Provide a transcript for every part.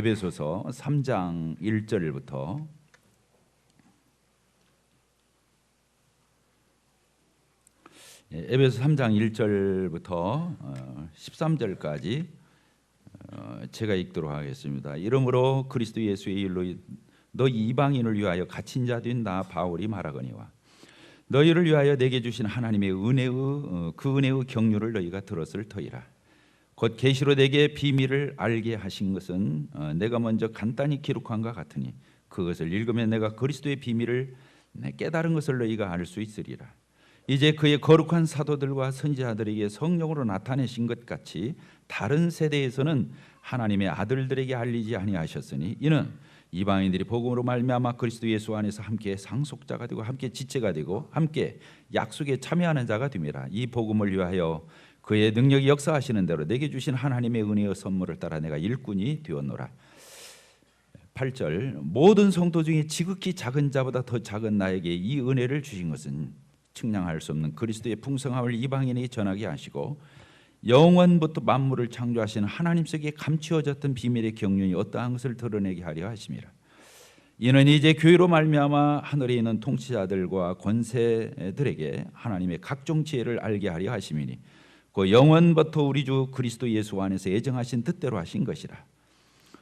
에베소서 3장 1절부터 에베소 3장 1절부터 13절까지 제가 읽도록 하겠습니다. 이러므로 그리스도 예수의 일로 너희 이방인을 위하여 갇힌 자 된 나 바울이 말하거니와 너희를 위하여 내게 주신 하나님의 그 은혜의 경륜을 너희가 들었을 터이라. 곧 계시로 내게 비밀을 알게 하신 것은 내가 먼저 간단히 기록한 것 같으니 그것을 읽으면 내가 그리스도의 비밀을 깨달은 것을 너희가 알 수 있으리라. 이제 그의 거룩한 사도들과 선지자들에게 성령으로 나타내신 것 같이 다른 세대에서는 하나님의 아들들에게 알리지 아니하셨으니 이는 이방인들이 복음으로 말미암아 그리스도 예수 안에서 함께 상속자가 되고 함께 지체가 되고 함께 약속에 참여하는 자가 됨이라. 이 복음을 위하여 그의 능력이 역사하시는 대로 내게 주신 하나님의 은혜의 선물을 따라 내가 일꾼이 되었노라. 8절 모든 성도 중에 지극히 작은 자보다 더 작은 나에게 이 은혜를 주신 것은 측량할 수 없는 그리스도의 풍성함을 이방인에게 전하게 하시고 영원부터 만물을 창조하신 하나님 속에 감추어졌던 비밀의 경륜이 어떠한 것을 드러내게 하려 하심이라. 이는 이제 교회로 말미암아 하늘에 있는 통치자들과 권세들에게 하나님의 각종 지혜를 알게 하려 하심이니 그 영원부터 우리 주 그리스도 예수 안에서 예정하신 뜻대로 하신 것이라.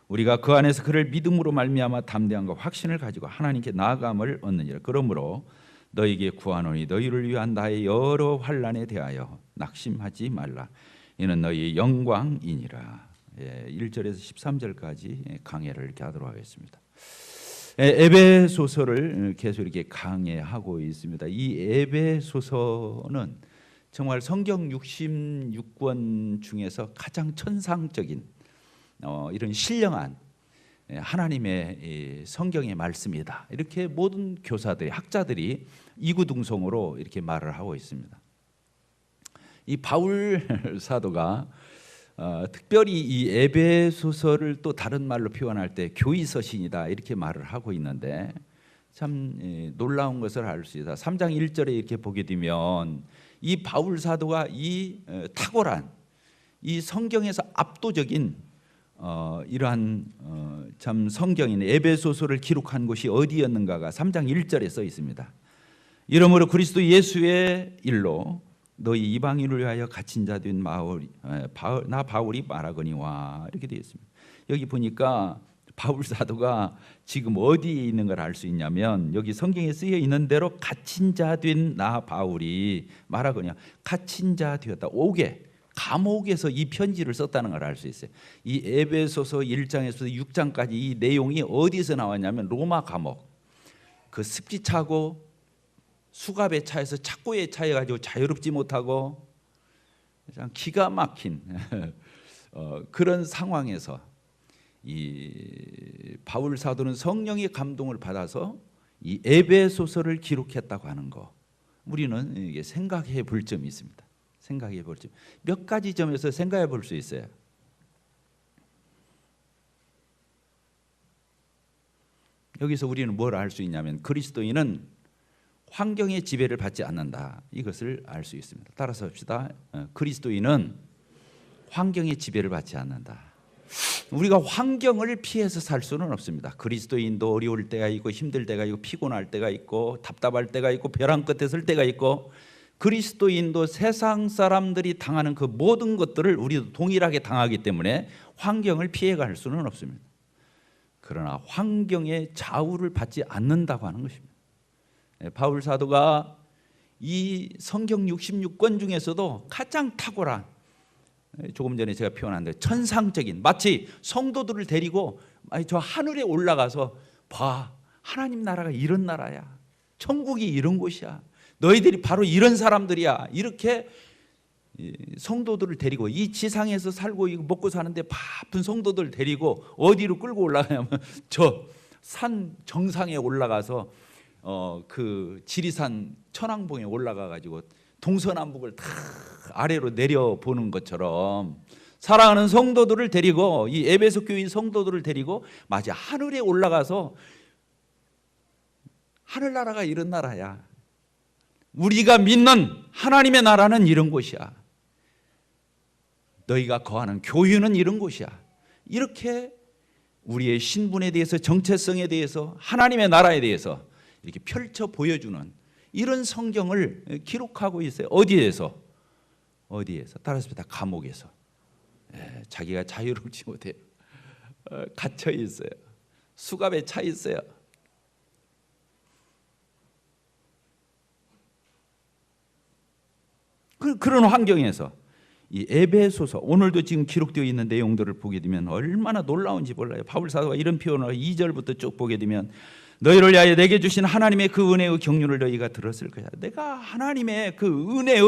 우리가 그 안에서 그를 믿음으로 말미암아 담대함과 확신을 가지고 하나님께 나아감을 얻느니라. 그러므로 너희에게 구하노니 너희를 위한 나의 여러 환난에 대하여 낙심하지 말라. 이는 너희의 영광이니라. 1절에서 13절까지 강해를 이렇게 하도록 하겠습니다. 에베소서를 계속 이렇게 강해하고 있습니다. 이 에베소서는 정말 성경 66권 중에서 가장 천상적인 이런 신령한 하나님의 성경의 말씀이다. 이렇게 모든 교사들이 학자들이 이구동성으로 이렇게 말을 하고 있습니다. 이 바울 사도가 특별히 이 에베소서를 또 다른 말로 표현할 때 교의서신이다 이렇게 말을 하고 있는데 참 놀라운 것을 알 수 있다. 3장 1절에 이렇게 보게 되면 이 바울 사도가 이 탁월한 이 성경에서 압도적인 이러한 참 성경인 에베소서를 기록한 곳이 어디였는가가 3장 1절에 써 있습니다. 이러므로 그리스도 예수의 일로 너희 이방인을 위하여 갇힌 자 된 나 바울이 말하거니와 이렇게 되어 있습니다. 여기 보니까 바울 사도가 지금 어디에 있는 걸 알 수 있냐면 여기 성경에 쓰여 있는 대로 갇힌 자 된 나 바울이 말하거니와 갇힌 자 되었다. 감옥에서 이 편지를 썼다는 걸 알 수 있어요. 이 에베소서 1장에서 6장까지 이 내용이 어디서 나왔냐면 로마 감옥. 그 습기 차고 수갑에 차여서 착고에 차여가지고 자유롭지 못하고 기가 막힌 그런 상황에서 이 바울 사도는 성령의 감동을 받아서 이 에베소서를 기록했다고 하는 거 우리는 이게 생각해 볼 점이 있습니다. 생각해 볼 점. 몇 가지 점에서 생각해 볼 수 있어요. 여기서 우리는 뭘 알 수 있냐면 그리스도인은 환경의 지배를 받지 않는다. 이것을 알 수 있습니다. 따라서 합시다. 그리스도인은 환경의 지배를 받지 않는다. 우리가 환경을 피해서 살 수는 없습니다. 그리스도인도 어려울 때가 있고 힘들 때가 있고 피곤할 때가 있고 답답할 때가 있고 벼랑 끝에 설 때가 있고 그리스도인도 세상 사람들이 당하는 그 모든 것들을 우리도 동일하게 당하기 때문에 환경을 피해갈 수는 없습니다. 그러나 환경의 좌우를 받지 않는다고 하는 것입니다. 바울 사도가 이 성경 66권 중에서도 가장 탁월한 조금 전에 제가 표현한 대로 천상적인 마치 성도들을 데리고 저 하늘에 올라가서 봐 하나님 나라가 이런 나라야 천국이 이런 곳이야 너희들이 바로 이런 사람들이야 이렇게 성도들을 데리고 이 지상에서 살고 먹고 사는데 바쁜 성도들 데리고 어디로 끌고 올라가냐면 저 산 정상에 올라가서 그 지리산 천왕봉에 올라가 가지고 동서남북을 다 아래로 내려보는 것처럼 사랑하는 성도들을 데리고 이 에베소 교회 성도들을 데리고 마치 하늘에 올라가서 하늘나라가 이런 나라야 우리가 믿는 하나님의 나라는 이런 곳이야 너희가 거하는 교회는 이런 곳이야 이렇게 우리의 신분에 대해서, 정체성에 대해서, 하나님의 나라에 대해서 이렇게 펼쳐 보여주는 이런 성경을 기록하고 있어요. 어디에서? 따라서 감옥에서. 자기가 자유롭지 못해요. 갇혀 있어요. 수갑에 차 있어요. 그런 환경에서 이 에베소서, 오늘도 지금 기록되어 있는 내용들을 보게 되면 얼마나 놀라운지 몰라요. 바울 사도가 이런 표현을 2절부터 쭉 보게 되면 너희를 위하여 내게 주신 하나님의 그 은혜의 경륜을 너희가 들었을 거야. 내가 하나님의 그 은혜의,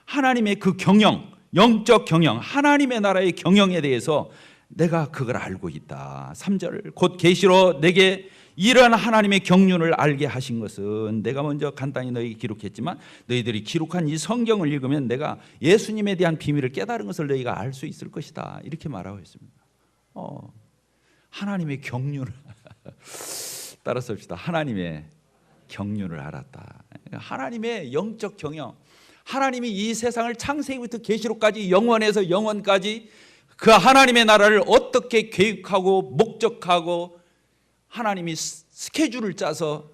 하나님의 그 경영, 영적 경영, 하나님의 나라의 경영에 대해서 내가 그걸 알고 있다. 3절, 곧 계시로 내게 이런 하나님의 경륜을 알게 하신 것은, 내가 먼저 간단히 너희에게 기록했지만 너희들이 기록한 이 성경을 읽으면 내가 예수님에 대한 비밀을 깨달은 것을 너희가 알 수 있을 것이다. 이렇게 말하고 있습니다. 하나님의 경륜을 따라서 봅시다. 하나님의 경륜을 알았다. 하나님의 영적 경영, 하나님이 이 세상을 창세기부터 계시록까지, 영원에서 영원까지 그 하나님의 나라를 어떻게 계획하고 목적하고 하나님이 스케줄을 짜서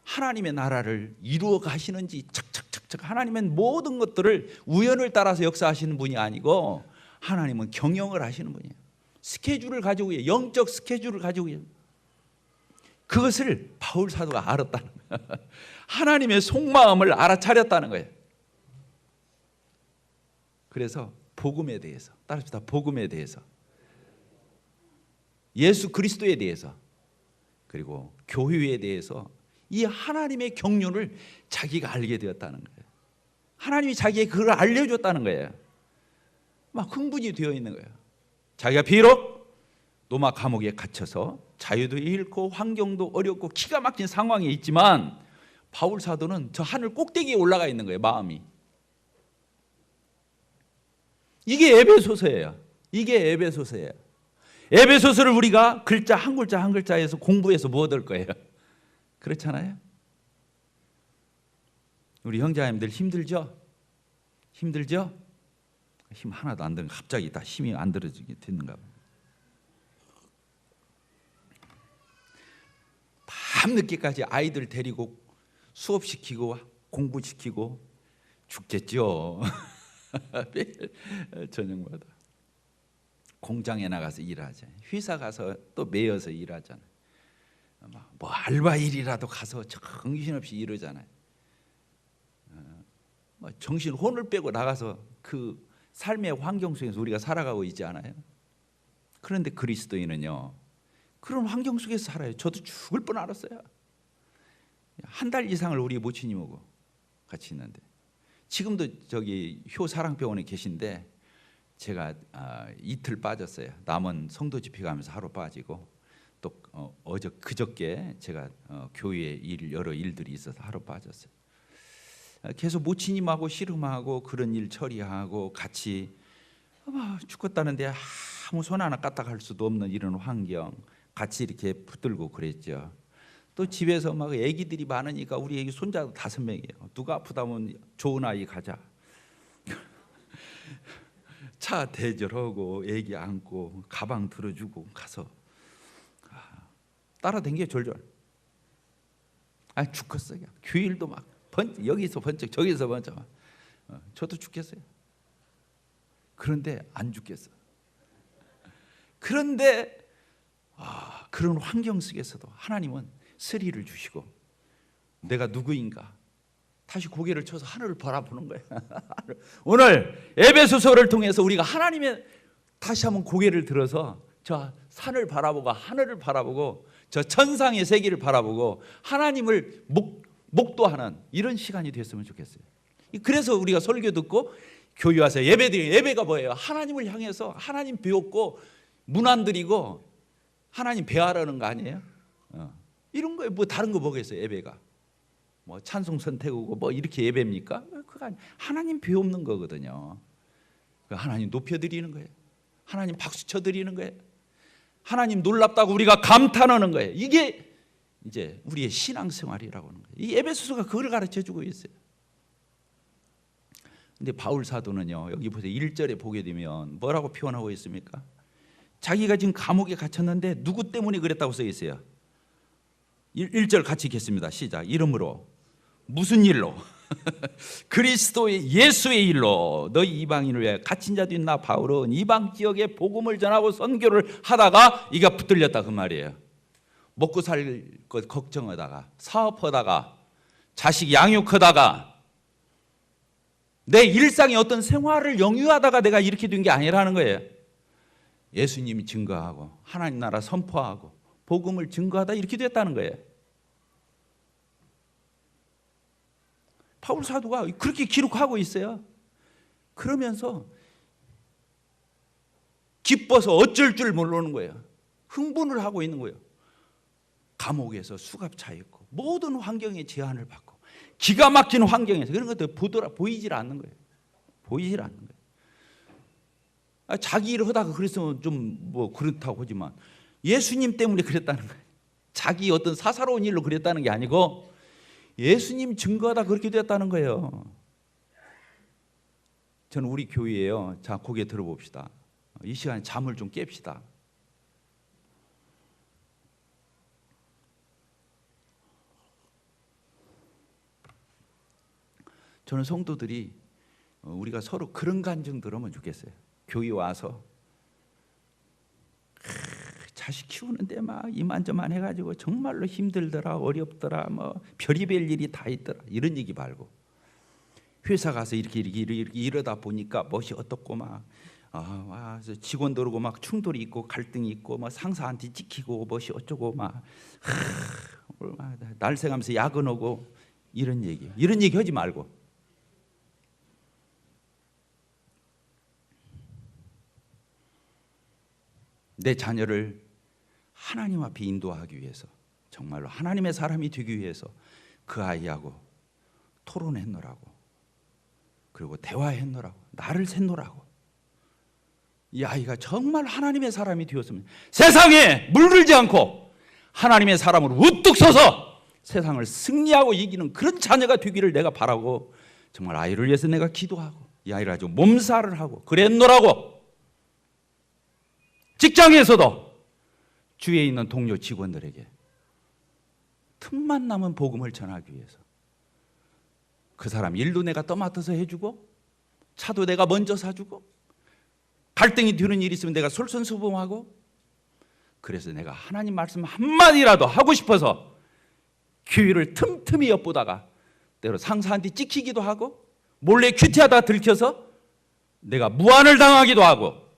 하나님의 나라를 이루어 가시는지, 착착착착 하나님은 모든 것들을 우연을 따라서 역사하시는 분이 아니고 하나님은 경영을 하시는 분이에요. 스케줄을 가지고 있어요. 영적 스케줄을 가지고 있어요. 그것을 바울 사도가 알았다는 거예요. 하나님의 속마음을 알아차렸다는 거예요. 그래서 복음에 대해서, 따라합시다. 복음에 대해서, 예수 그리스도에 대해서, 그리고 교회에 대해서 이 하나님의 경륜을 자기가 알게 되었다는 거예요. 하나님이 자기에게 그걸 알려줬다는 거예요. 막 흥분이 되어 있는 거예요. 자기가 비록 로마 감옥에 갇혀서 자유도 잃고 환경도 어렵고 기가 막힌 상황에 있지만 바울 사도는 저 하늘 꼭대기에 올라가 있는 거예요. 마음이. 이게 에베소서예요. 이게 에베소서예요. 에베소서를 우리가 글자 한 글자 한 글자에서 공부해서 뭐 얻을 거예요? 그렇잖아요. 우리 형제자매들 힘들죠? 힘들죠? 힘 하나도 안 드는, 갑자기 다 힘이 안 들어지게 됐는가 봐요. 밤늦게까지 아이들 데리고 수업시키고 공부시키고 죽겠죠. 매일 저녁마다 공장에 나가서 일하잖아요. 회사 가서 또 매여서 일하잖아요. 뭐 알바일이라도 가서 정신없이 이러잖아요. 정신 혼을 빼고 나가서 그 삶의 환경 속에서 우리가 살아가고 있지 않아요? 그런데 그리스도인은요, 그런 환경 속에서 살아요. 저도 죽을 뻔 알았어요. 한 달 이상을 우리 모친님하고 같이 있는데, 지금도 저기 효사랑병원에 계신데 제가 이틀 빠졌어요. 남은 성도 집회 가면서 하루 빠지고, 또 그저께 제가 교회에 여러 일들이 있어서 하루 빠졌어요. 계속 모친님하고 씨름하고 그런 일 처리하고 같이 죽겠다는데 아무 손 하나 까딱할 수도 없는 이런 환경, 같이 이렇게 붙들고 그랬죠. 또 집에서 막 애기들이 많으니까 우리 애기 손자도 5명이에요. 누가 아프다면 좋은 아이 가자. 차 대절하고 애기 안고 가방 들어주고 가서 따라댕겨 졸졸. 죽겠어요. 교일도 막 여기서 번쩍 저기서 번쩍. 저도 죽겠어요. 그런데 안 죽겠어. 그런데 그런 환경 속에서도 하나님은 스리를 주시고, 내가 누구인가 다시 고개를 쳐서 하늘을 바라보는 거예요. 오늘 에베소서를 통해서 우리가 하나님의 다시 한번 고개를 들어서 저 산을 바라보고 하늘을 바라보고 저 천상의 세계를 바라보고 하나님을 목도하는 이런 시간이 됐으면 좋겠어요. 그래서 우리가 설교 듣고 교회 와서 예배드리는, 예배가 뭐예요? 하나님을 향해서 하나님 배웠고 문 안 드리고 하나님 배하라는 거 아니에요? 이런 거에 뭐 다른 거 뭐겠어요? 예배가 뭐 찬송 선택하고 뭐 이렇게 예배입니까? 그거 아니, 하나님 배우는 거거든요. 하나님 높여드리는 거예요. 하나님 박수 쳐드리는 거예요. 하나님 놀랍다고 우리가 감탄하는 거예요. 이게 이제 우리의 신앙생활이라고 하는 거예요. 이 에베소서가 그걸 가르쳐주고 있어요. 근데 바울 사도는요, 여기 보세요. 1절에 보게 되면 뭐라고 표현하고 있습니까? 자기가 지금 감옥에 갇혔는데 누구 때문에 그랬다고 써 있어요. 1절 같이 읽겠습니다. 시작. 이름으로. 무슨 일로? 그리스도의 예수의 일로 너희 이방인을 위하여 갇힌 자 된 나 바울은 이방 지역에 복음을 전하고 선교를 하다가 이가 붙들렸다 그 말이에요. 먹고 살 것 걱정하다가, 사업하다가, 자식 양육하다가, 내 일상의 어떤 생활을 영위하다가 내가 이렇게 된 게 아니라는 거예요. 예수님이 증거하고 하나님 나라 선포하고 복음을 증거하다 이렇게 됐다는 거예요. 바울 사도가 그렇게 기록하고 있어요. 그러면서 기뻐서 어쩔 줄 모르는 거예요. 흥분을 하고 있는 거예요. 감옥에서 수갑차 있고 모든 환경에 제한을 받고 기가 막힌 환경에서 그런 것들 보이질 않는 거예요. 보이질 않는 거예요. 자기 일을 하다가 그랬으면 좀 뭐 그렇다고 하지만 예수님 때문에 그랬다는 거예요. 자기 어떤 사사로운 일로 그랬다는 게 아니고 예수님 증거하다 그렇게 됐다는 거예요. 저는 우리 교회에요. 자, 고개 들어봅시다. 이 시간에 잠을 좀 깹시다. 저는 성도들이 우리가 서로 그런 간증 들으면 좋겠어요. 교회 와서 자식 키우는데 막 이만저만 해가지고 정말로 힘들더라, 어렵더라, 뭐 별의별 일이 다 있더라 이런 얘기 말고, 회사 가서 이렇게 이러다 보니까 멋이 어떻고 막 직원들하고 막 충돌이 있고 갈등이 있고 막 상사한테 찍히고 멋이 어쩌고 막 날새가면서 야근하고 이런 얘기 하지 말고, 내 자녀를 하나님 앞에 인도하기 위해서, 정말로 하나님의 사람이 되기 위해서 그 아이하고 토론했노라고, 그리고 대화했노라고, 나를 샜노라고. 이 아이가 정말 하나님의 사람이 되었으면 세상에 물들지 않고 하나님의 사람으로 우뚝 서서 세상을 승리하고 이기는 그런 자녀가 되기를 내가 바라고, 정말 아이를 위해서 내가 기도하고 이 아이를 아주 몸살을 하고 그랬노라고. 직장에서도 주위에 있는 동료 직원들에게 틈만 나면 복음을 전하기 위해서 그 사람 일도 내가 떠맡아서 해주고, 차도 내가 먼저 사주고, 갈등이 드는 일이 있으면 내가 솔선수범하고, 그래서 내가 하나님 말씀 한마디라도 하고 싶어서 교회를 틈틈이 엿보다가 때로 상사한테 찍히기도 하고, 몰래 큐티하다 들켜서 내가 무안을 당하기도 하고,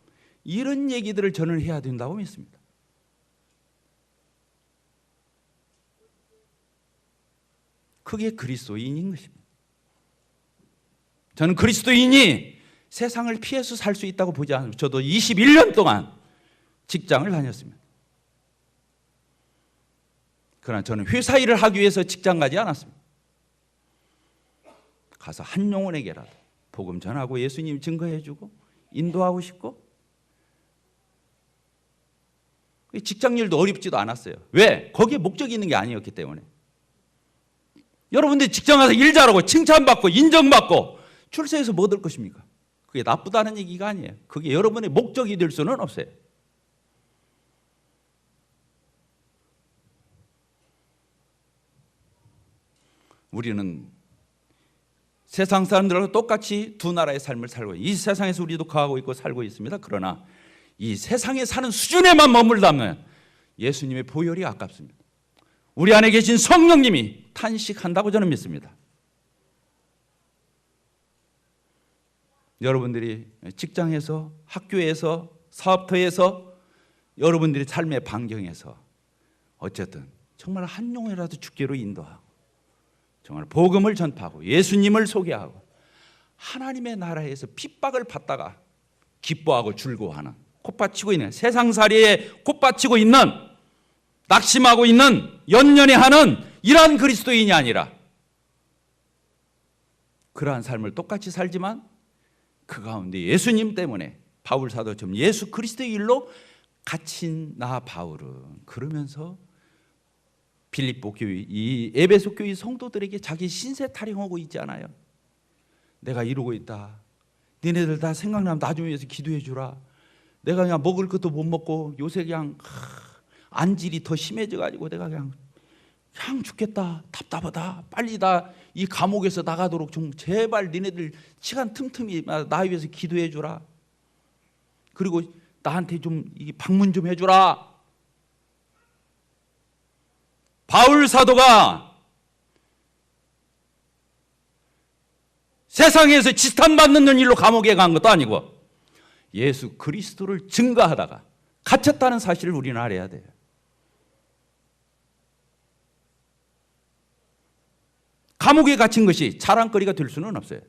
이런 얘기들을 저는 해야 된다고 믿습니다. 그게 그리스도인인 것입니다. 저는 그리스도인이 세상을 피해서 살 수 있다고 보지 않습니다. 저도 21년 동안 직장을 다녔습니다. 그러나 저는 회사 일을 하기 위해서 직장 가지 않았습니다. 가서 한 영혼에게라도 복음 전하고 예수님 증거해주고 인도하고 싶고, 직장 일도 어렵지도 않았어요. 왜? 거기에 목적이 있는 게 아니었기 때문에. 여러분들 직장 가서 일 잘하고 칭찬받고 인정받고 출세해서 뭐 될 것입니까? 그게 나쁘다는 얘기가 아니에요. 그게 여러분의 목적이 될 수는 없어요. 우리는 세상 사람들하고 똑같이 두 나라의 삶을 살고, 이 세상에서 우리도 거하고 있고 살고 있습니다. 그러나 이 세상에 사는 수준에만 머물다면 예수님의 보혈이 아깝습니다. 우리 안에 계신 성령님이 탄식한다고 저는 믿습니다. 여러분들이 직장에서, 학교에서, 사업터에서, 여러분들이 삶의 반경에서 어쨌든 정말 한 영혼이라도 주께로 인도하고 정말 복음을 전파하고 예수님을 소개하고 하나님의 나라에서 핍박을 받다가 기뻐하고 즐거워하는, 콧받치고 있는, 세상살이에 콧받치고 있는, 낙심하고 있는, 연연해하는 이러한 그리스도인이 아니라 그러한 삶을 똑같이 살지만 그 가운데 예수님 때문에 바울 사도처럼 예수 그리스도의 일로 갇힌 나 바울은 그러면서 빌립보 교회, 이 에베소 교회 성도들에게 자기 신세 타령하고 있지 않아요. 내가 이러고 있다. 니네들 다 생각나면 나 좀 위해서 기도해 주라. 내가 그냥 먹을 것도 못 먹고 요새 그냥 안질이 더 심해져 가지고 내가 그냥 죽겠다, 답답하다, 빨리 이 감옥에서 나가도록 좀 제발 니네들 시간 틈틈이 나 위해서 기도해 주라. 그리고 나한테 좀 방문 좀 해주라. 바울 사도가 세상에서 지탄받는 일로 감옥에 간 것도 아니고 예수 그리스도를 증거하다가 갇혔다는 사실을 우리는 알아야 돼요. 감옥에 갇힌 것이 자랑거리가 될 수는 없어요.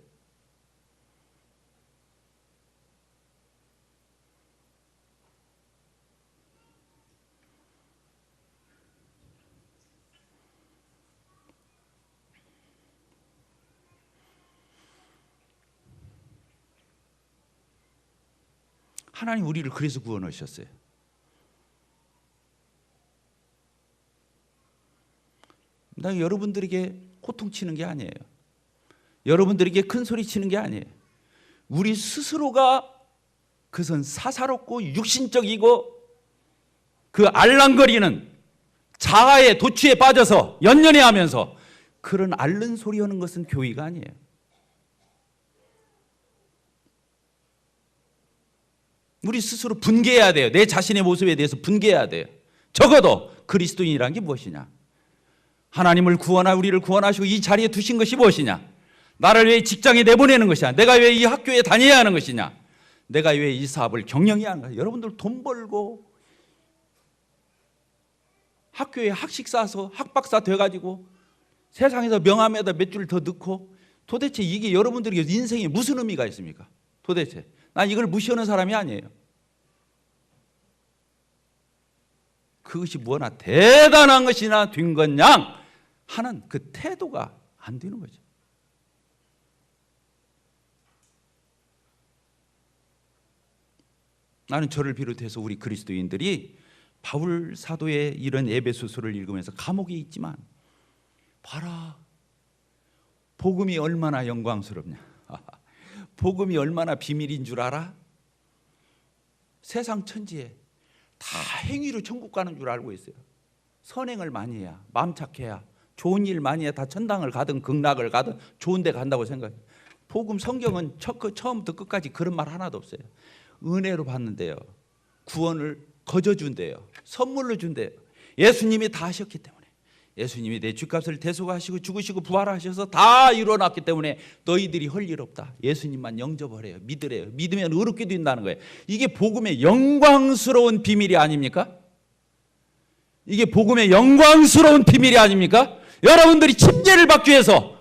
하나님 우리를 그래서 구원하셨어요. 나 여러분들에게 호통치는 게 아니에요. 여러분들에게 큰 소리 치는 게 아니에요. 우리 스스로가 그것은 사사롭고 육신적이고 그 알랑거리는 자아의 도취에 빠져서 연연해하면서 그런 앓는 소리 하는 것은 교의가 아니에요. 우리 스스로 분개해야 돼요. 내 자신의 모습에 대해서 분개해야 돼요. 적어도 그리스도인이란 게 무엇이냐? 하나님을 우리를 구원하시고 이 자리에 두신 것이 무엇이냐? 나를 왜 직장에 내보내는 것이냐? 내가 왜 이 학교에 다녀야 하는 것이냐? 내가 왜 이 사업을 경영해야 하는 것이냐? 여러분들 돈 벌고 학교에 학식 쌓아서 학박사 돼가지고 세상에서 명함에다 몇 줄 더 넣고 도대체 이게 여러분들에게 인생에 무슨 의미가 있습니까? 도대체 난 이걸 무시하는 사람이 아니에요. 그것이 뭐나 대단한 것이나 된 것냥 하는 그 태도가 안 되는 거죠. 나는 저를 비롯해서 우리 그리스도인들이 바울 사도의 이런 에베소서를 읽으면서 감옥에 있지만 봐라, 복음이 얼마나 영광스럽냐. 복음이 얼마나 비밀인 줄 알아? 세상 천지에 다 행위로 천국 가는 줄 알고 있어요. 선행을 많이 해야, 마음 착해야, 좋은 일 많이 해야 다 천당을 가든 극락을 가든 좋은 데 간다고 생각해요. 복음 성경은 처음부터 끝까지 그런 말 하나도 없어요. 은혜로 받는데요, 구원을 거저 준대요, 선물로 준대요. 예수님이 다 하셨기 때문에, 예수님이 내 죗값을 대속하시고 죽으시고 부활하셔서 다 이루어놨기 때문에 너희들이 할 일 없다. 예수님만 영접하래요. 믿으래요. 믿으면 의롭게 된다는 거예요. 이게 복음의 영광스러운 비밀이 아닙니까? 이게 복음의 영광스러운 비밀이 아닙니까? 여러분들이 침례를 받기 위해서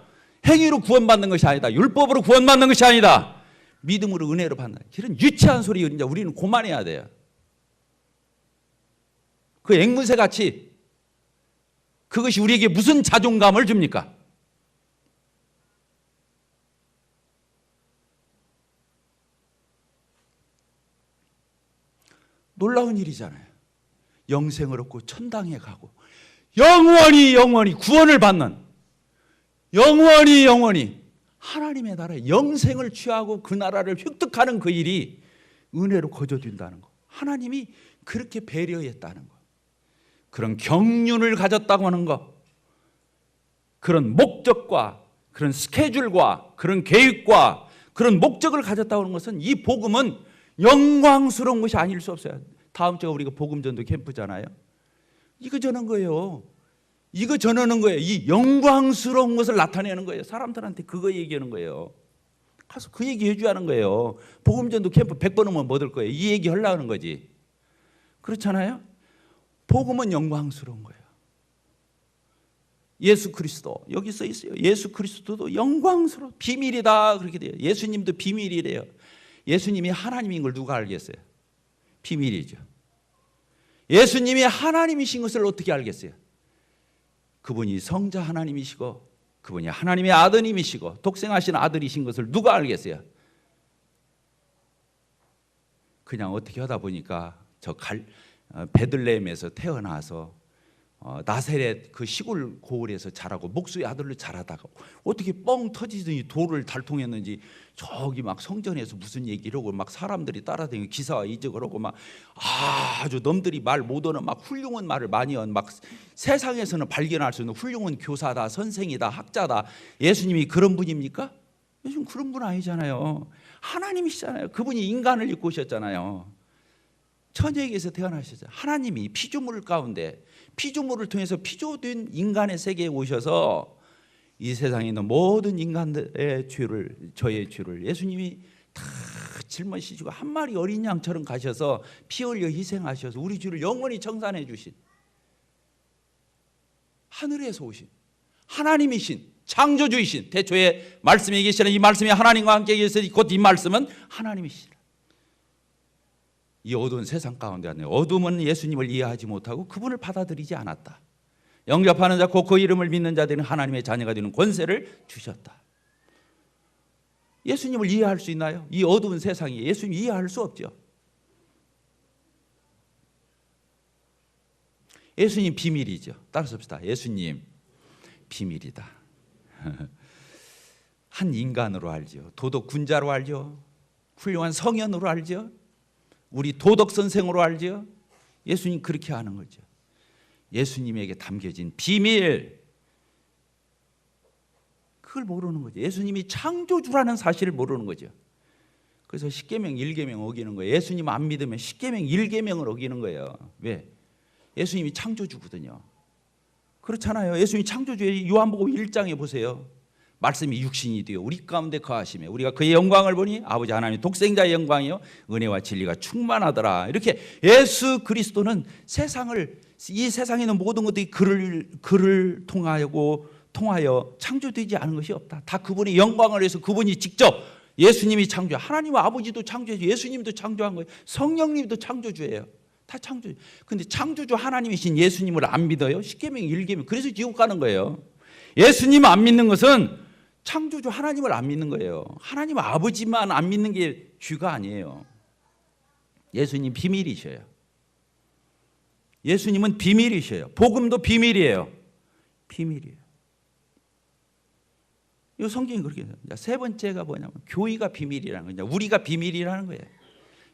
행위로 구원받는 것이 아니다. 율법으로 구원받는 것이 아니다. 믿음으로 은혜로 받는, 이런 유치한 소리 이제 우리는 고만해야 돼요. 그 앵무새 같이 그것이 우리에게 무슨 자존감을 줍니까? 놀라운 일이잖아요. 영생을 얻고 천당에 가고 영원히 구원을 받는, 영원히 하나님의 나라에 영생을 취하고 그 나라를 획득하는 그 일이 은혜로 거저된다는 거. 하나님이 그렇게 배려했다는 거. 그런 경륜을 가졌다고 하는 것, 그런 목적과 그런 스케줄과 그런 계획과 그런 목적을 가졌다고 하는 것은, 이 복음은 영광스러운 것이 아닐 수 없어요. 다음 주가 우리가 복음전도 캠프잖아요. 이거 전하는 거예요. 이거 전하는 거예요. 이 영광스러운 것을 나타내는 거예요. 사람들한테 그거 얘기하는 거예요. 가서 그 얘기 해줘야 하는 거예요. 복음전도 캠프 100번 오면 뭐 될 거예요? 이 얘기 하려고 하는 거지. 그렇잖아요. 복음은 영광스러운 거예요. 예수 그리스도, 여기 써 있어요. 예수 그리스도도 영광스러워, 비밀이다, 그렇게 돼요. 예수님도 비밀이래요. 예수님이 하나님인 걸 누가 알겠어요? 비밀이죠. 예수님이 하나님이신 것을 어떻게 알겠어요? 그분이 성자 하나님이시고 그분이 하나님의 아드님이시고 독생하신 아들이신 것을 누가 알겠어요? 그냥 어떻게 하다 보니까 베들레헴에서 태어나서 나사렛 그 시골 고을에서 자라고 목수의 아들로 자라다가 어떻게 뻥 터지더니 돌을 달통했는지 저기 막 성전에서 무슨 얘기를 하고 막 사람들이 따라다니고 기사와 이적을 하고 막 아주 놈들이 말 못하는 막 훌륭한 말을 많이 한 막 세상에서는 발견할 수 있는 훌륭한 교사다, 선생이다, 학자다. 예수님이 그런 분입니까? 요즘 그런 분 아니잖아요. 하나님이시잖아요. 그분이 인간을 입고 오셨잖아요. 천주에게서 태어나셨죠. 하나님이 피조물 가운데 피조물을 통해서 피조된 인간의 세계에 오셔서 이 세상에 있는 모든 인간들의 죄를, 저의 죄를 예수님이 다 짊어지시고 한 마리 어린 양처럼 가셔서 피 흘려 희생하셔서 우리 죄를 영원히 청산해 주신 하늘에서 오신 하나님이신 창조주이신 태초에 말씀이 계시는 이 말씀이 하나님과 함께 계시니 곧 이 말씀은 하나님이시라. 이 어두운 세상 가운데 왔네요. 어둠은 예수님을 이해하지 못하고 그분을 받아들이지 않았다. 영접하는 자 곧 그 이름을 믿는 자들은 하나님의 자녀가 되는 권세를 주셨다. 예수님을 이해할 수 있나요? 이 어두운 세상에 예수님 이해할 수 없죠. 예수님 비밀이죠. 따라서 봅시다. 예수님 비밀이다. 한 인간으로 알죠. 도덕 군자로 알죠. 훌륭한 성현으로 알죠. 우리 도덕 선생으로 알죠. 예수님 그렇게 하는 거죠. 예수님에게 담겨진 비밀, 그걸 모르는 거죠. 예수님이 창조주라는 사실을 모르는 거죠. 그래서 십계명 1계명 어기는 거예요. 예수님 안 믿으면 십계명 1계명을 어기는 거예요. 왜? 예수님이 창조주거든요. 그렇잖아요. 예수님이 창조주예요. 요한복음 1장에 보세요. 말씀이 육신이 되어 우리 가운데 거하시며 우리가 그의 영광을 보니 아버지 하나님 독생자의 영광이요 은혜와 진리가 충만하더라. 이렇게 예수 그리스도는 세상을, 이 세상에 있는 모든 것들이 그를 통하여 창조되지 않은 것이 없다. 다 그분의 영광을 위해서 그분이 직접, 예수님이 창조, 하나님 아버지도 창조해서 예수님도 창조한 거예요. 성령님도 창조주예요. 다 창조주. 근데 창조주 하나님이신 예수님을 안 믿어요. 십계명 1계명. 그래서 지옥 가는 거예요. 예수님 안 믿는 것은 창조주 하나님을 안 믿는 거예요. 하나님 아버지만 안 믿는 게 죄가 아니에요. 예수님 비밀이셔요. 예수님은 비밀이셔요. 복음도 비밀이에요. 비밀이에요. 이 성경이 그렇게 해요. 세 번째가 뭐냐면 교회가 비밀이라는 거예요. 우리가 비밀이라는 거예요.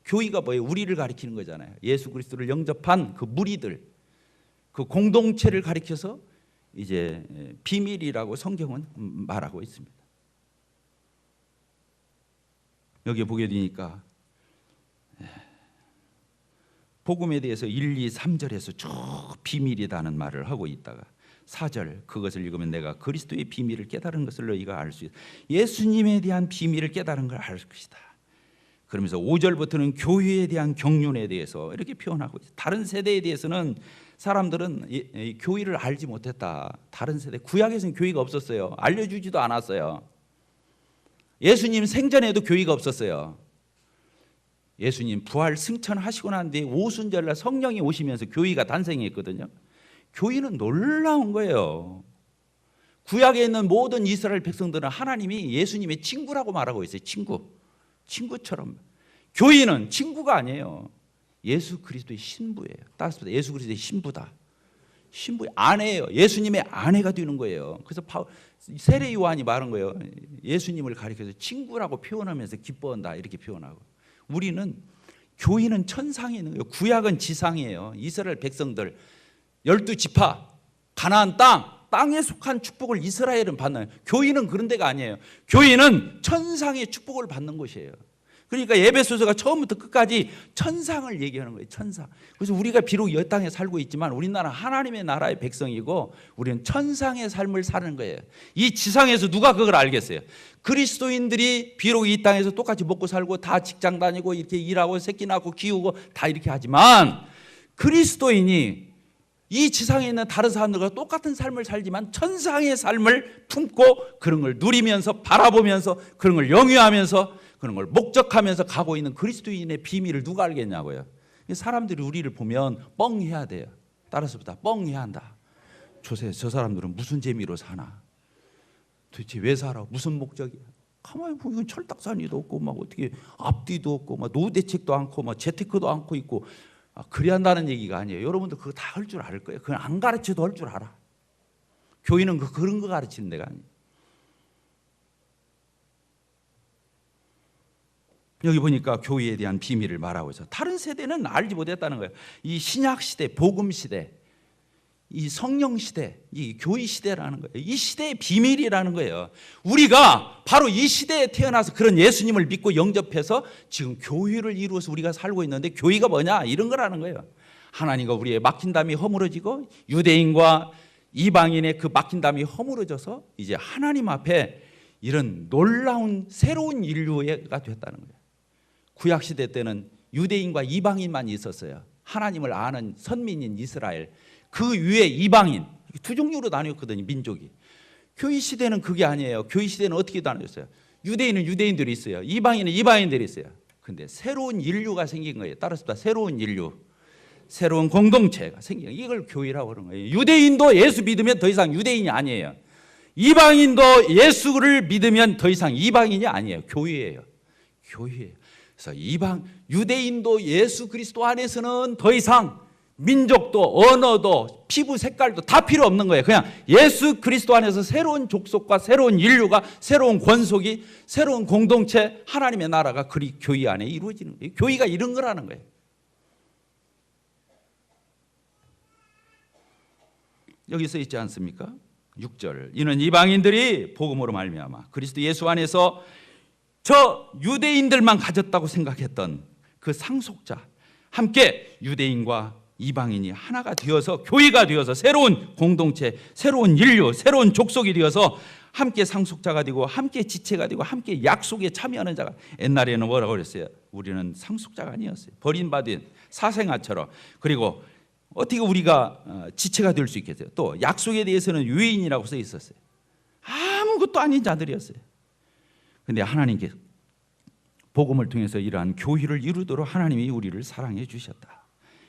교회가 뭐예요? 우리를 가리키는 거잖아요. 예수 그리스도를 영접한 그 무리들, 그 공동체를 가리켜서 이제 비밀이라고 성경은 말하고 있습니다. 여기 보게 되니까 복음에 대해서 1, 2, 3절에서 쭉 비밀이다는 말을 하고 있다가 4절 그것을 읽으면 내가 그리스도의 비밀을 깨달은 것을 너희가 알 수 있다. 예수님에 대한 비밀을 깨달은 걸 알 것이다. 그러면서 5절부터는 교회에 대한 경륜에 대해서 이렇게 표현하고 있어요. 다른 세대에 대해서는 사람들은 교회를 알지 못했다. 다른 세대, 구약에서는 교회가 없었어요. 알려주지도 않았어요. 예수님 생전에도 교회가 없었어요. 예수님 부활 승천하시고 난 뒤에 오순절날 성령이 오시면서 교회가誕생했거든요. 교회는 놀라운 거예요. 구약에 있는 모든 이스라엘 백성들은 하나님이 예수님의 친구라고 말하고 있어요. 친구처럼. 교회는 친구가 아니에요. 예수 그리스도의 신부예요. 따라서 예수 그리스도의 신부다. 신부의 아내예요. 예수님의 아내가 되는 거예요. 그래서 세례 요한이 말한 거예요. 예수님을 가리켜서 친구라고 표현하면서 기뻐한다 이렇게 표현하고. 우리는 교회는 천상에 있는 거예요. 구약은 지상이에요. 이스라엘 백성들 12지파 가나안 땅에 속한 축복을 이스라엘은 받는, 교회는 그런 데가 아니에요. 교회는 천상의 축복을 받는 곳이에요. 그러니까 에베소서가 처음부터 끝까지 천상을 얘기하는 거예요. 천상. 그래서 우리가 비록 이 땅에 살고 있지만 우리나라 하나님의 나라의 백성이고 우리는 천상의 삶을 사는 거예요. 이 지상에서 누가 그걸 알겠어요? 그리스도인들이 비록 이 땅에서 똑같이 먹고 살고 다 직장 다니고 이렇게 일하고 새끼 낳고 키우고 다 이렇게 하지만 그리스도인이 이 지상에 있는 다른 사람들과 똑같은 삶을 살지만 천상의 삶을 품고 그런 걸 누리면서 바라보면서 그런 걸 영위하면서 그런 걸 목적하면서 가고 있는 그리스도인의 비밀을 누가 알겠냐고요. 사람들이 우리를 보면 뻥해야 돼요. 따라서보다 뻥해야 한다. 저 사람들은 무슨 재미로 사나? 도대체 왜 살아? 무슨 목적이야? 가만히 보면 철딱서니도 없고 막 어떻게 앞뒤도 없고 막 노후대책도 않고 막 재테크도 않고 있고 그래야 한다는 얘기가 아니에요. 여러분들 그거 다 할 줄 알 거예요. 그건 안 가르쳐도 할 줄 알아. 교회는 그런 거 가르치는 데가 아니에요. 여기 보니까 교회에 대한 비밀을 말하고 있어요. 다른 세대는 알지 못했다는 거예요. 이 신약 시대, 복음 시대, 이 성령 시대, 이 교회 시대라는 거예요. 이 시대의 비밀이라는 거예요. 우리가 바로 이 시대에 태어나서 그런 예수님을 믿고 영접해서 지금 교회를 이루어서 우리가 살고 있는데, 교회가 뭐냐? 이런 거라는 거예요. 하나님과 우리의 막힌 담이 허물어지고 유대인과 이방인의 그 막힌 담이 허물어져서 이제 하나님 앞에 이런 놀라운 새로운 인류가 됐다는 거예요. 구약 시대 때는 유대인과 이방인만 있었어요. 하나님을 아는 선민인 이스라엘, 그 위에 이방인, 두 종류로 나뉘었거든요, 민족이. 교회 시대는 그게 아니에요. 교회 시대는 어떻게 나뉘었어요? 유대인은 유대인들이 있어요. 이방인은 이방인들이 있어요. 근데 새로운 인류가 생긴 거예요. 따라서 새로운 인류, 새로운 공동체가 생긴 거예요. 이걸 교회라고 하는 거예요. 유대인도 예수 믿으면 더 이상 유대인이 아니에요. 이방인도 예수를 믿으면 더 이상 이방인이 아니에요. 교회예요. 교회예요. 그래서 유대인도 예수 그리스도 안에서는 더 이상 민족도 언어도 피부 색깔도 다 필요 없는 거예요. 그냥 예수 그리스도 안에서 새로운 족속과 새로운 인류가, 새로운 권속이, 새로운 공동체, 하나님의 나라가 교회 안에 이루어지는 거예요. 교회가 이런 거라는 거예요. 여기 써 있지 않습니까? 6절, 이는 이방인들이 복음으로 말미암아 그리스도 예수 안에서 저 유대인들만 가졌다고 생각했던 그 상속자, 함께 유대인과 이방인이 하나가 되어서, 교회가 되어서 새로운 공동체, 새로운 인류, 새로운 족속이 되어서 함께 상속자가 되고 함께 지체가 되고 함께 약속에 참여하는 자가. 옛날에는 뭐라고 그랬어요? 우리는 상속자가 아니었어요. 버림받은 사생아처럼. 그리고 어떻게 우리가 지체가 될 수 있겠어요? 또 약속에 대해서는 유인이라고 써 있었어요. 아무것도 아닌 자들이었어요. 근데 하나님께서 복음을 통해서 이러한 교회를 이루도록 하나님이 우리를 사랑해 주셨다,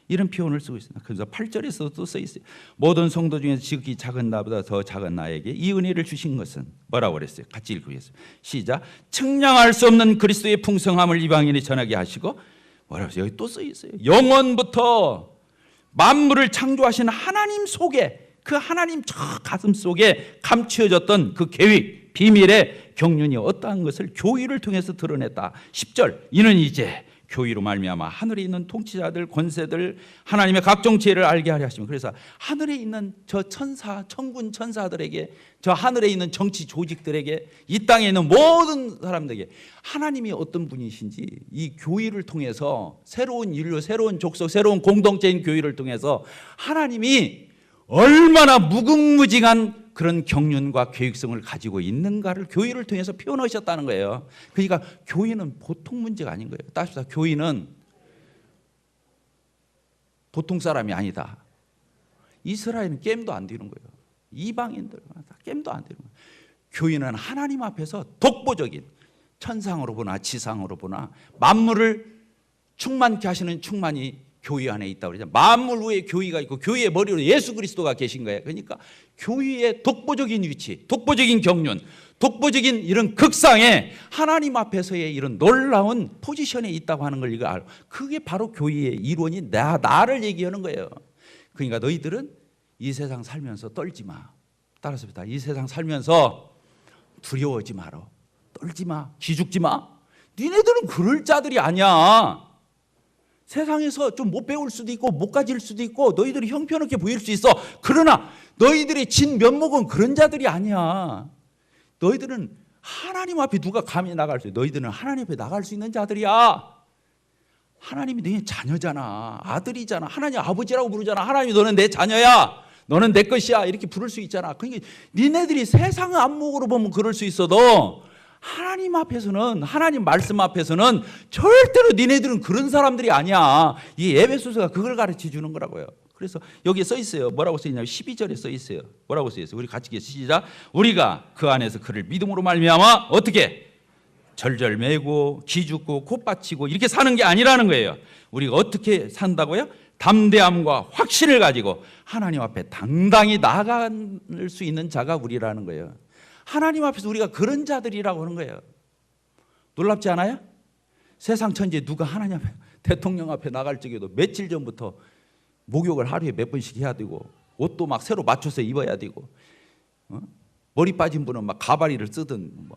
이런 표현을 쓰고 있습니다. 그래서 8절에서도 써 있어요. 모든 성도 중에서 지극히 작은 나보다 더 작은 나에게 이 은혜를 주신 것은 뭐라고 그랬어요? 같이 읽으겠습니다. 시작. 측량할 수 없는 그리스도의 풍성함을 이방인이 전하게 하시고, 뭐라고 해서 여기 또 써 있어요. 영원부터 만물을 창조하신 하나님 속에, 그 하나님 저 가슴 속에 감추어졌던 그 계획, 비밀의 경륜이 어떠한 것을 교회를 통해서 드러냈다. 10절, 이는 이제 교회로 말미암아 하늘에 있는 통치자들, 권세들, 하나님의 각종 지혜를 알게 하려 하시면, 그래서 하늘에 있는 저 천사, 천군 천사들에게, 저 하늘에 있는 정치 조직들에게, 이 땅에 있는 모든 사람들에게 하나님이 어떤 분이신지 이 교회를 통해서, 새로운 인류, 새로운 족속, 새로운 공동체인 교회를 통해서 하나님이 얼마나 무궁무진한 그런 경륜과 계획성을 가지고 있는가를 교회를 통해서 표현하셨다는 거예요. 그러니까 교회는 보통 문제가 아닌 거예요. 따집시다. 교회는 보통 사람이 아니다. 이스라엘은 게임도 안 되는 거예요. 이방인들 다 게임도 안 되는 거예요. 교회는 하나님 앞에서 독보적인, 천상으로 보나 지상으로 보나 만물을 충만케 하시는 충만이 교회 안에 있다고 그러죠. 만물 위에 교회가 있고 교회의 머리로 예수 그리스도가 계신 거예요. 그러니까 교회의 독보적인 위치, 독보적인 경륜, 독보적인 이런 극상에 하나님 앞에서의 이런 놀라운 포지션에 있다고 하는 걸 이거 알고, 그게 바로 교회의 이론이 나를 얘기하는 거예요. 그러니까 너희들은 이 세상 살면서 떨지 마. 따라서 이 세상 살면서 두려워하지 마라. 떨지 마. 기죽지 마. 니네들은 그럴 자들이 아니야. 세상에서 좀 못 배울 수도 있고 못 가질 수도 있고 너희들이 형편없게 보일 수 있어. 그러나 너희들의 진 면목은 그런 자들이 아니야. 너희들은 하나님 앞에 누가 감히 나갈 수 있어? 너희들은 하나님 앞에 나갈 수 있는 자들이야. 하나님이 너희 자녀잖아. 아들이잖아. 하나님 아버지라고 부르잖아. 하나님이 너는 내 자녀야. 너는 내 것이야. 이렇게 부를 수 있잖아. 그러니까 니네들이 세상 안목으로 보면 그럴 수 있어도 하나님 앞에서는, 하나님 말씀 앞에서는 절대로 니네들은 그런 사람들이 아니야. 이 에베소서가 그걸 가르쳐 주는 거라고요. 그래서 여기에 써 있어요. 뭐라고 써 있냐면 12절에 써 있어요. 뭐라고 써 있어요? 우리 같이 시작. 우리가 그 안에서 그를 믿음으로 말미암아 어떻게 절절매고 기죽고 콧받치고 이렇게 사는 게 아니라는 거예요. 우리가 어떻게 산다고요? 담대함과 확신을 가지고 하나님 앞에 당당히 나아갈 수 있는 자가 우리라는 거예요. 하나님 앞에서 우리가 그런 자들이라고 하는 거예요. 놀랍지 않아요? 세상 천지에 누가 하나님 앞에 대통령 앞에 나갈 적에도 며칠 전부터 목욕을 하루에 몇 번씩 해야 되고 옷도 막 새로 맞춰서 입어야 되고 머리 빠진 분은 막 가발이를 쓰든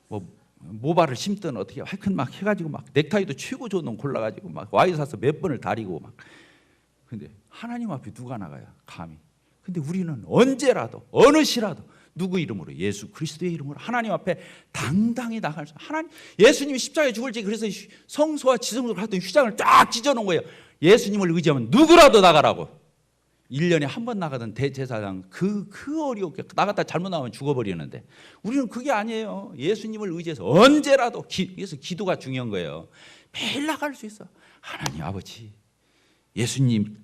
뭐 모발을 심든 어떻게 하여튼 막 해가지고 막 넥타이도 최고 좋은 놈 골라가지고 막 와인 사서 몇 번을 다리고 막. 근데 하나님 앞에 누가 나가요? 감히. 근데 우리는 언제라도 어느 시라도 누구 이름으로? 예수 그리스도의 이름으로 하나님 앞에 당당히 나갈 수. 하나님 예수님이 십자가에 죽을 때 그래서 성소와 지성소를 갔던 휘장을 쫙 찢어놓은 거예요. 예수님을 의지하면 누구라도 나가라고. 1년에 한 번 나가던 대제사장 그 어렵게 나갔다 잘못 나오면 죽어버리는데 우리는 그게 아니에요. 예수님을 의지해서 언제라도 그래서 기도가 중요한 거예요. 매일 나갈 수 있어. 하나님 아버지 예수님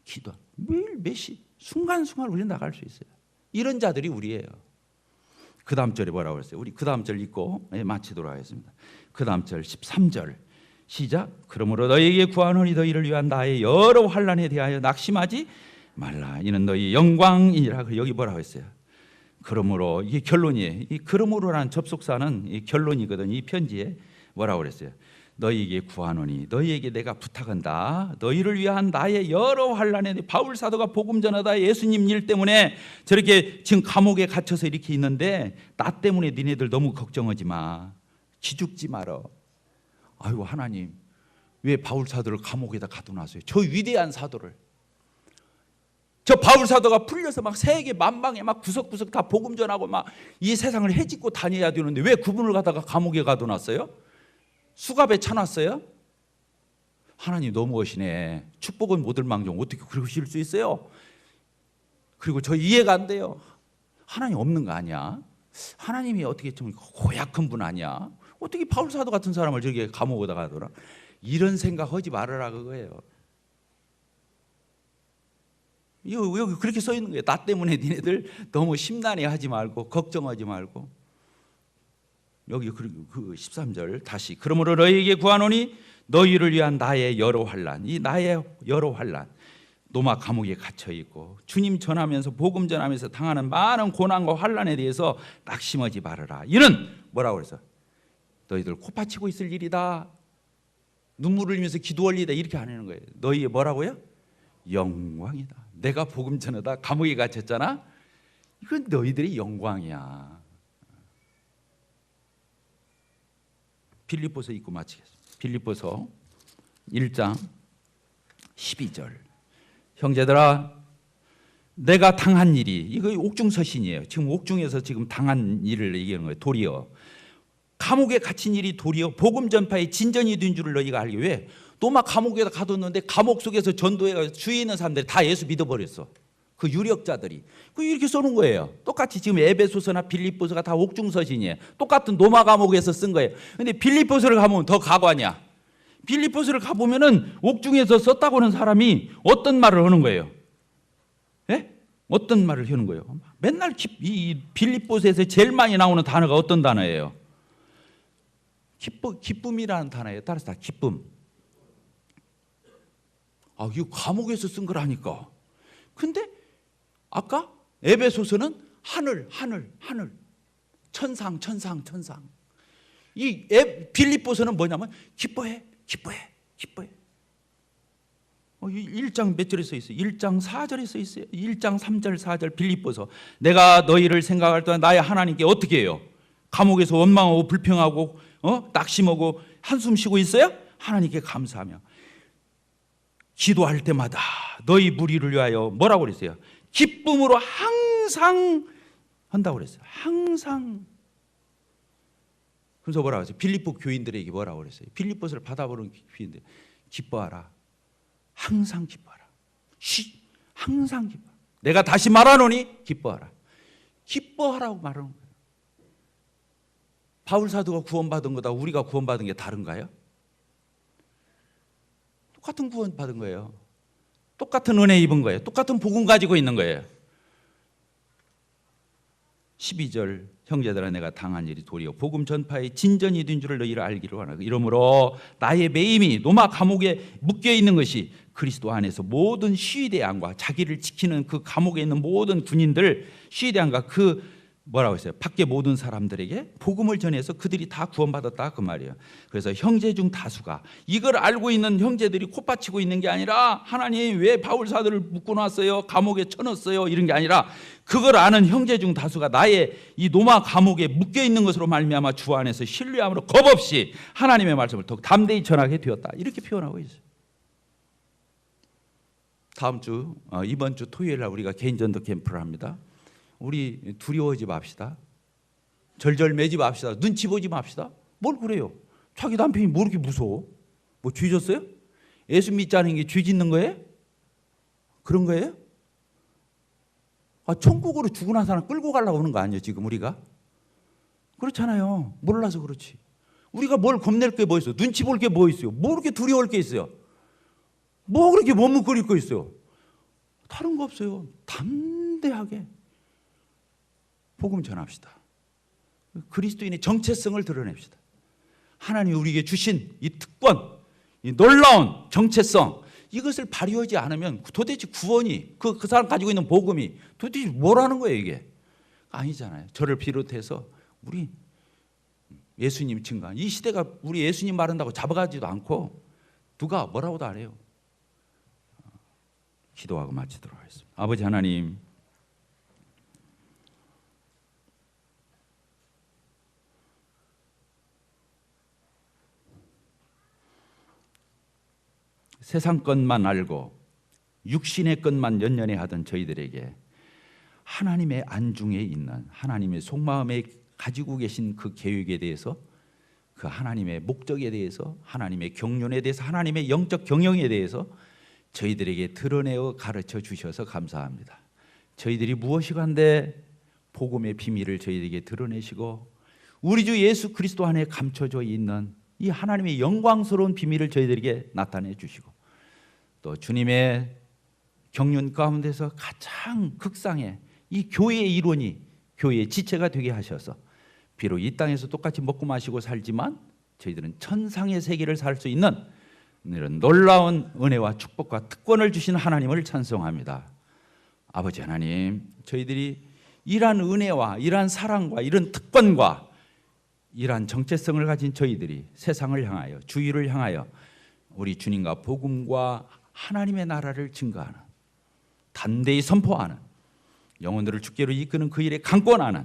기도 매일 몇시 순간순간 우리는 나갈 수 있어요. 이런 자들이 우리예요. 그 다음 절에 뭐라고 했어요? 우리 그 다음 절 읽고 마치도록 하겠습니다. 그 다음 절 13절 시작. 그러므로 너희에게 구하노니 너희를 위한 나의 여러 환난에 대하여 낙심하지 말라. 이는 너희 영광이니라. 여기 뭐라고 했어요? 그러므로 이게 결론이에요. 이 그러므로라는 접속사는 이 결론이거든. 이 편지에 뭐라고 그랬어요? 너희에게 구하노니 너희에게 내가 부탁한다. 너희를 위한 나의 여러 환난에 대해 바울 사도가 복음 전하다 예수님 일 때문에 저렇게 지금 감옥에 갇혀서 이렇게 있는데 나 때문에 니네들 너무 걱정하지 마. 기죽지 말어. 아이고 하나님 왜 바울 사도를 감옥에다 가둬놨어요? 저 위대한 사도를. 저 바울 사도가 풀려서 막 세계 만방에 막 구석구석 다 복음 전하고 막 이 세상을 헤집고 다녀야 되는데 왜 그분을 갖다가 감옥에 가둬놨어요? 수갑에 차놨어요? 하나님 너무하시네. 축복은 못 얻을망정 어떻게 그러실 수 있어요? 그리고 저 이해가 안 돼요. 하나님 없는 거 아니야? 하나님이 어떻게 좀 고약한 분 아니야? 어떻게 바울 사도 같은 사람을 저렇게 감옥에다 가더라? 이런 생각 하지 말아라 그거예요. 여기 그렇게 써 있는 거예요. 나 때문에 니네들 너무 심란해하지 말고 걱정하지 말고. 여기 그 13절 다시 그러므로 너희에게 구하노니 너희를 위한 나의 여러 환난. 이 나의 여러 환난. 노마 감옥에 갇혀 있고 주님 전하면서 복음 전하면서 당하는 많은 고난과 환난에 대해서 낙심하지 말아라. 이는 뭐라고 그래서 너희들 코파치고 있을 일이다. 눈물을 흘리면서 기도할 일이다. 이렇게 안 하는 거예요. 너희의 뭐라고요? 영광이다. 내가 복음 전하다 감옥에 갇혔잖아. 이건 너희들의 영광이야. 빌립보서 읽고 마치겠습니다. 빌립보서 1장 12절. 형제들아 내가 당한 일이 이거 옥중서신이에요. 지금 옥중에서 지금 당한 일을 얘기하는 거예요. 도리어 감옥에 갇힌 일이 도리어 복음 전파의 진전이 된 줄을 너희가 알기 왜? 또 막 감옥에다 가뒀는데 감옥 속에서 전도해 주위에 있는 사람들이 다 예수 믿어버렸어. 그 유력자들이. 그 이렇게 써놓은 거예요. 똑같이 지금 에베소서나 빌립보서가 다 옥중서신이에요. 똑같은 로마 감옥에서 쓴 거예요. 근데 빌립보서를 가보면 더 가관이야. 빌립보서를 가보면은 옥중에서 썼다고 하는 사람이 어떤 말을 하는 거예요? 예? 어떤 말을 하는 거예요? 맨날 이 빌립보서에서 제일 많이 나오는 단어가 어떤 단어예요? 기쁨이라는 단어예요. 따라서 다 기쁨. 아, 이거 감옥에서 쓴 거라니까. 근데 아까 에베소서는 하늘. 천상. 이 빌립보서는 뭐냐면 기뻐해. 1장 몇 절에 써 있어요? 1장 4절에 써 있어요. 1장 3절 4절 빌립보서. 내가 너희를 생각할 동안 나의 하나님께 어떻게 해요? 감옥에서 원망하고 불평하고 낙심하고 한숨 쉬고 있어요? 하나님께 감사하며 기도할 때마다 너희 무리를 위하여 뭐라고 그랬어요? 기쁨으로 항상 한다고 그랬어요. 항상. 그래서 뭐라고 했어요? 빌립보 교인들에게 뭐라고 그랬어요? 빌립보서를 받아보는 교인들 기뻐하라. 항상 기뻐하라. 항상 기뻐하라. 내가 다시 말하노니 기뻐하라. 기뻐하라고 말하는 거예요. 바울 사도가 구원받은 거다 우리가 구원받은 게 다른가요? 똑같은 구원 받은 거예요. 똑같은 은혜 입은 거예요. 똑같은 복음 가지고 있는 거예요. 12절 형제들아 내가 당한 일이 도리어 복음 전파의 진전이 된 줄을 너희를 알기를 원하고 이러므로 나의 매임이 로마 감옥에 묶여 있는 것이 그리스도 안에서 모든 시위대왕과 자기를 지키는 그 감옥에 있는 모든 군인들 시위대왕과 그 뭐라고 했어요? 밖에 모든 사람들에게 복음을 전해서 그들이 다 구원받았다 그 말이에요. 그래서 형제 중 다수가 이걸 알고 있는 형제들이 콧받치고 있는 게 아니라 하나님 왜 바울 사도를 묶어놨어요? 감옥에 쳐넣었어요? 이런 게 아니라 그걸 아는 형제 중 다수가 나의 이 로마 감옥에 묶여있는 것으로 말미암아 주 안에서 신뢰함으로 겁없이 하나님의 말씀을 더욱 담대히 전하게 되었다. 이렇게 표현하고 있어요. 다음 주 이번 주 토요일 날 우리가 개인 전도 캠프를 합니다. 우리 두려워하지 맙시다. 절절매지 맙시다. 눈치 보지 맙시다. 뭘 그래요? 자기 남편이 뭐 이렇게 무서워? 뭐 죄 졌어요? 예수 믿자는 게 죄 짓는 거예요? 그런 거예요? 천국으로 죽은 사람 끌고 가려고 하는 거 아니에요 지금 우리가? 그렇잖아요. 몰라서 그렇지. 우리가 뭘 겁낼 게 뭐 있어요? 눈치 볼 게 뭐 있어요? 뭐 그렇게 두려울 게 있어요? 뭐 그렇게 머뭇거릴 거 있어요? 다른 거 없어요. 담대하게 복음 전합시다. 그리스도인의 정체성을 드러냅시다. 하나님이 우리에게 주신 이 특권, 이 놀라운 정체성, 이것을 발휘하지 않으면 도대체 구원이 그 사람 가지고 있는 복음이 도대체 뭐라는 거예요 이게? 아니잖아요. 저를 비롯해서 우리 예수님 증거, 이 시대가 우리 예수님 말한다고 잡아가지도 않고 누가 뭐라고도 안 해요. 기도하고 마치도록 하겠습니다. 아버지 하나님, 세상 것만 알고 육신의 것만 연연해 하던 저희들에게 하나님의 안중에 있는 하나님의 속마음에 가지고 계신 그 계획에 대해서, 그 하나님의 목적에 대해서, 하나님의 경륜에 대해서, 하나님의 영적 경영에 대해서 저희들에게 드러내어 가르쳐 주셔서 감사합니다. 저희들이 무엇이간데 복음의 비밀을 저희들에게 드러내시고 우리 주 예수 그리스도 안에 감춰져 있는 이 하나님의 영광스러운 비밀을 저희들에게 나타내 주시고, 또 주님의 경륜 가운데서 가장 극상의 이 교회의 일원이, 교회의 지체가 되게 하셔서 비록 이 땅에서 똑같이 먹고 마시고 살지만 저희들은 천상의 세계를 살 수 있는 이런 놀라운 은혜와 축복과 특권을 주신 하나님을 찬송합니다. 아버지 하나님, 저희들이 이러한 은혜와 이러한 사랑과 이런 특권과 이러한 정체성을 가진 저희들이 세상을 향하여, 주위를 향하여 우리 주님과 복음과 하나님의 나라를 증거하는, 담대히 선포하는, 영혼들을 주께로 이끄는 그 일에 강권하는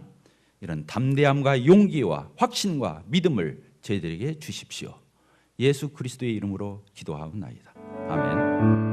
이런 담대함과 용기와 확신과 믿음을 저희들에게 주십시오. 예수 그리스도의 이름으로 기도하옵나이다. 아멘.